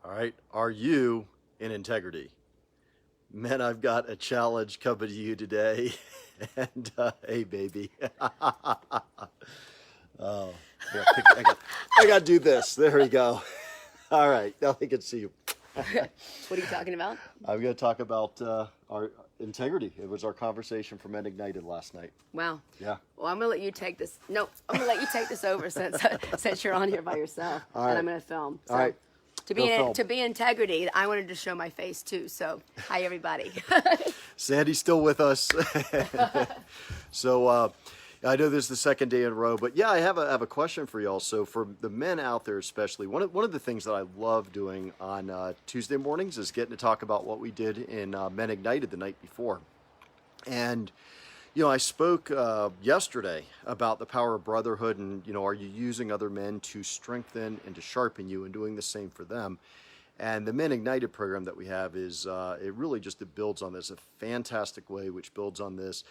All right. Are you in integrity? Man, I've got a challenge coming to you today. And hey, baby. Oh, I got to do this. There we go. All right. Now they can see you. What are you talking about? I'm going to talk about our integrity. It was our conversation for Men Ignited last night. Wow. Yeah. Well, I'm gonna let you take this. No, I'm gonna let you take this over since you're on here by yourself, All and right. I'm gonna film. So, All right. to be integrity, I wanted to show my face too. So, hi everybody. Sandy's still with us. So I know this is the second day in a row, but yeah, I have a question for y'all. So for the men out there, especially, one of the things that I love doing on Tuesday mornings is getting to talk about what we did in Men Ignited the night before. And I spoke yesterday about the power of brotherhood, and are you using other men to strengthen and to sharpen you, and doing the same for them? And the Men Ignited program that we have is it builds on this, a fantastic way, which builds on this.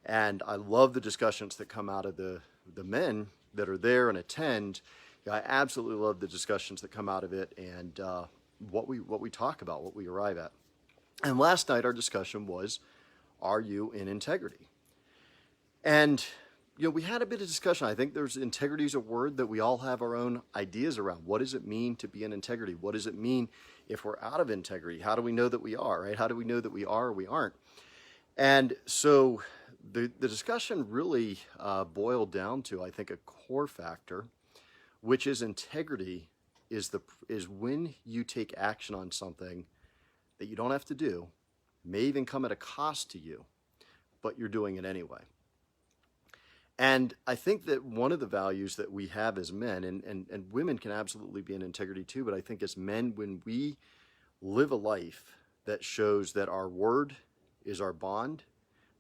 And I love the discussions that come out of the men that are there and attend. I absolutely love the discussions that come out of it, and what we talk about, what we arrive at. And last night our discussion was, are you in integrity? And we had a bit of discussion. I think integrity is a word that we all have our own ideas around. What does it mean to be in integrity? What does it mean if we're out of integrity? How do we know that we are, right? How do we know that we are or we aren't? And so the discussion really boiled down to, I think, a core factor, which is integrity is when you take action on something that you don't have to do, may even come at a cost to you, but you're doing it anyway. And I think that one of the values that we have as men, and women can absolutely be in integrity too, but I think as men, when we live a life that shows that our word is our bond,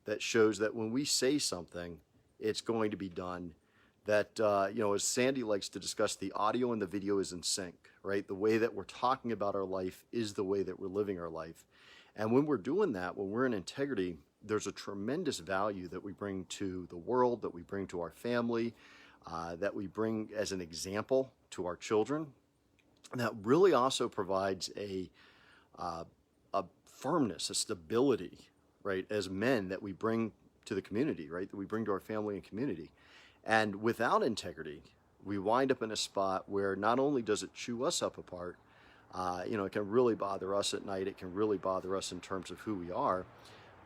that shows that when we say something, it's going to be done, that, as Sandy likes to discuss, the audio and the video is in sync, right? The way that we're talking about our life is the way that we're living our life. And when we're doing that, when we're in integrity, there's a tremendous value that we bring to the world, that we bring to our family, that we bring as an example to our children. And that really also provides a firmness, a stability, right, as men that we bring to the community, right, that we bring to our family and community. And without integrity, we wind up in a spot where not only does it chew us up apart, it can really bother us at night. It can really bother us in terms of who we are.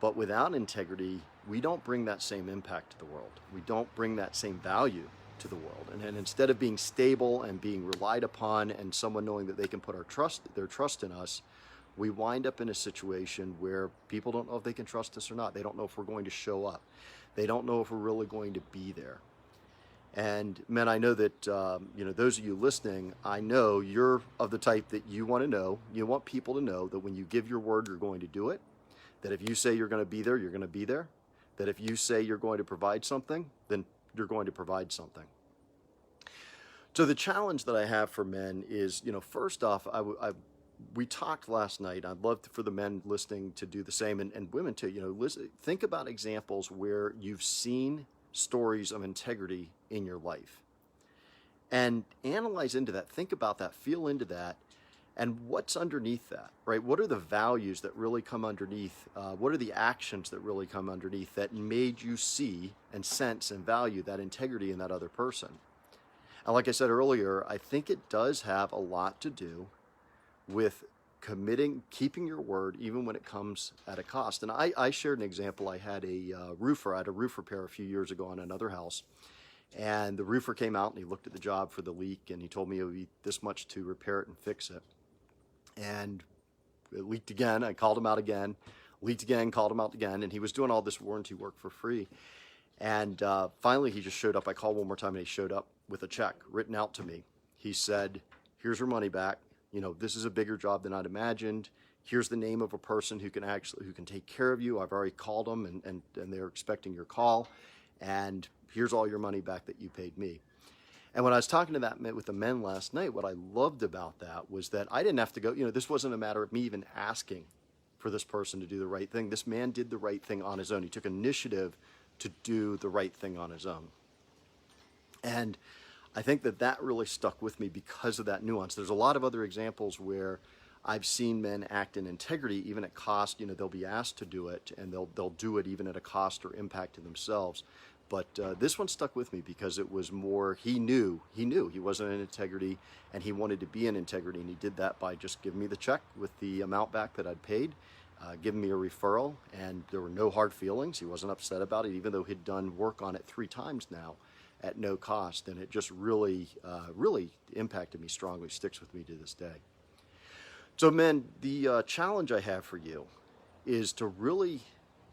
But without integrity, we don't bring that same impact to the world. We don't bring that same value to the world. And instead of being stable and being relied upon and someone knowing that they can put their trust in us, we wind up in a situation where people don't know if they can trust us or not. They don't know if we're going to show up. They don't know if we're really going to be there. And men, I know that, those of you listening, I know you're of the type that you want people to know that when you give your word, you're going to do it. That if you say you're going to be there, you're going to be there. That if you say you're going to provide something, then you're going to provide something. So the challenge that I have for men is, first off, we talked last night. I'd love for the men listening to do the same, and women too. Think about examples where you've seen stories of integrity in your life, and analyze into that. Think about that. Feel into that. And what's underneath that, right? What are the values that really come underneath? What are the actions that really come underneath that made you see and sense and value that integrity in that other person? And like I said earlier, I think it does have a lot to do with keeping your word, even when it comes at a cost. And I shared an example. I had a roof repair a few years ago on another house. And the roofer came out and he looked at the job for the leak, and he told me it would be this much to repair it and fix it. And it leaked again. I called him out again, leaked again, called him out again, and he was doing all this warranty work for free. And finally, he just showed up. I called one more time, and he showed up with a check written out to me. He said, "Here's your money back. This is a bigger job than I'd imagined. Here's the name of a person who can take care of you. I've already called them, and they're expecting your call. And here's all your money back that you paid me." And when I was talking to that with the men last night, what I loved about that was that I didn't have to go, this wasn't a matter of me even asking for this person to do the right thing. This man did the right thing on his own. He took initiative to do the right thing on his own. And I think that really stuck with me because of that nuance. There's a lot of other examples where I've seen men act in integrity, even at cost. They'll be asked to do it, and they'll do it even at a cost or impact to themselves. But this one stuck with me because it was more. He wasn't in integrity, and he wanted to be in integrity, and he did that by just giving me the check with the amount back that I'd paid, giving me a referral, and there were no hard feelings. He wasn't upset about it, even though he'd done work on it 3 times now at no cost, and it just really impacted me strongly, sticks with me to this day. So men, the challenge I have for you is to really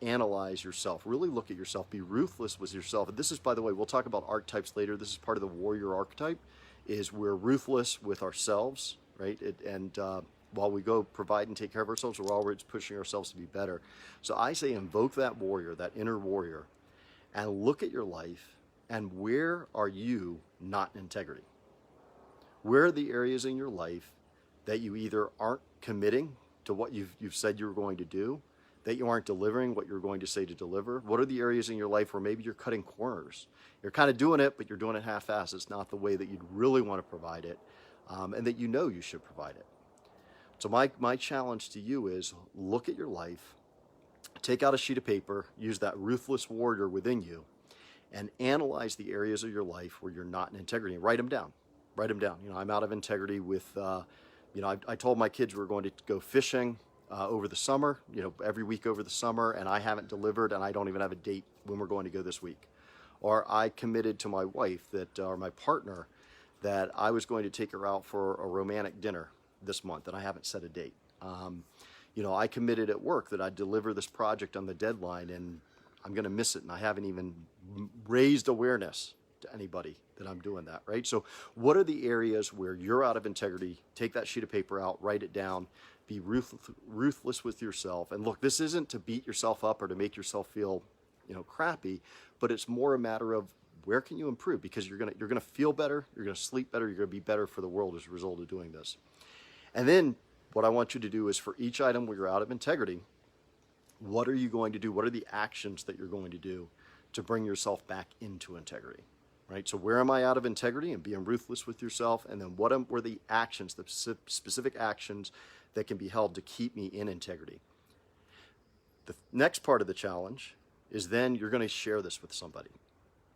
analyze yourself, really look at yourself, be ruthless with yourself. And this is, by the way, we'll talk about archetypes later. This is part of the warrior archetype, is we're ruthless with ourselves, right? While we go provide and take care of ourselves, we're always pushing ourselves to be better. So I say invoke that warrior, that inner warrior, and look at your life. And where are you not in integrity? Where are the areas in your life that you either aren't committing to what you've said you were going to do, that you aren't delivering what you're going to say to deliver? What are the areas in your life where maybe you're cutting corners? You're kind of doing it, but you're doing it half-assed. It's not the way that you'd really want to provide it, and that you should provide it. So my challenge to you is look at your life, take out a sheet of paper, use that ruthless warrior within you, and analyze the areas of your life where you're not in integrity, and write them down. Write them down. I'm out of integrity with, I told my kids we were going to go fishing over the summer, every week over the summer, and I haven't delivered, and I don't even have a date when we're going to go this week. Or I committed to my wife or my partner, that I was going to take her out for a romantic dinner this month, and I haven't set a date. I committed at work that I'd deliver this project on the deadline, and I'm going to miss it, and I haven't even raised awareness to anybody that I'm doing that, right? So what are the areas where you're out of integrity? Take that sheet of paper out, write it down, be ruthless with yourself. And look, this isn't to beat yourself up or to make yourself feel, crappy, but it's more a matter of where can you improve? Because you're gonna feel better, you're gonna sleep better, you're gonna be better for the world as a result of doing this. And then what I want you to do is, for each item where you're out of integrity, what are you going to do? What are the actions that you're going to do to bring yourself back into integrity, right? So where am I out of integrity, and being ruthless with yourself? And then what were the actions, the specific actions that can be held to keep me in integrity? The next part of the challenge is then you're going to share this with somebody,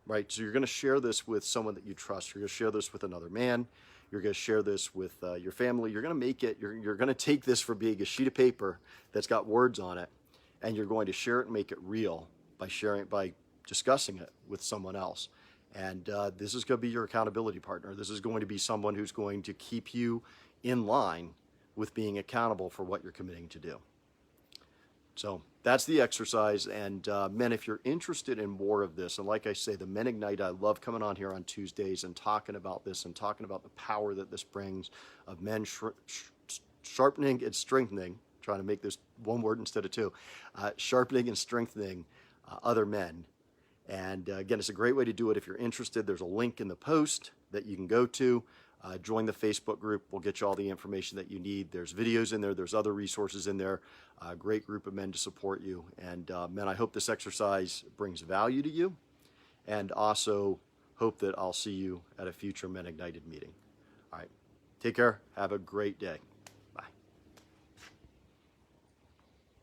right? So you're going to share this with someone that you trust. You're going to share this with another man. You're going to share this with your family. You're going to make it, you're going to take this from being a sheet of paper that's got words on it, and you're going to share it and make it real by discussing it with someone else. And this is going to be your accountability partner. This is going to be someone who's going to keep you in line with being accountable for what you're committing to do. So that's the exercise. And men, if you're interested in more of this, and like I say, the Men Ignite, I love coming on here on Tuesdays and talking about this and talking about the power that this brings of men sharpening and strengthening, trying to make this one word instead of two, sharpening and strengthening other men. And again, it's a great way to do it. If you're interested, there's a link in the post that you can go to. Join the Facebook group. We'll get you all the information that you need. There's videos in there. There's other resources in there. A great group of men to support you. And men, I hope this exercise brings value to you, and also hope that I'll see you at a future Men Ignited meeting. All right. Take care. Have a great day.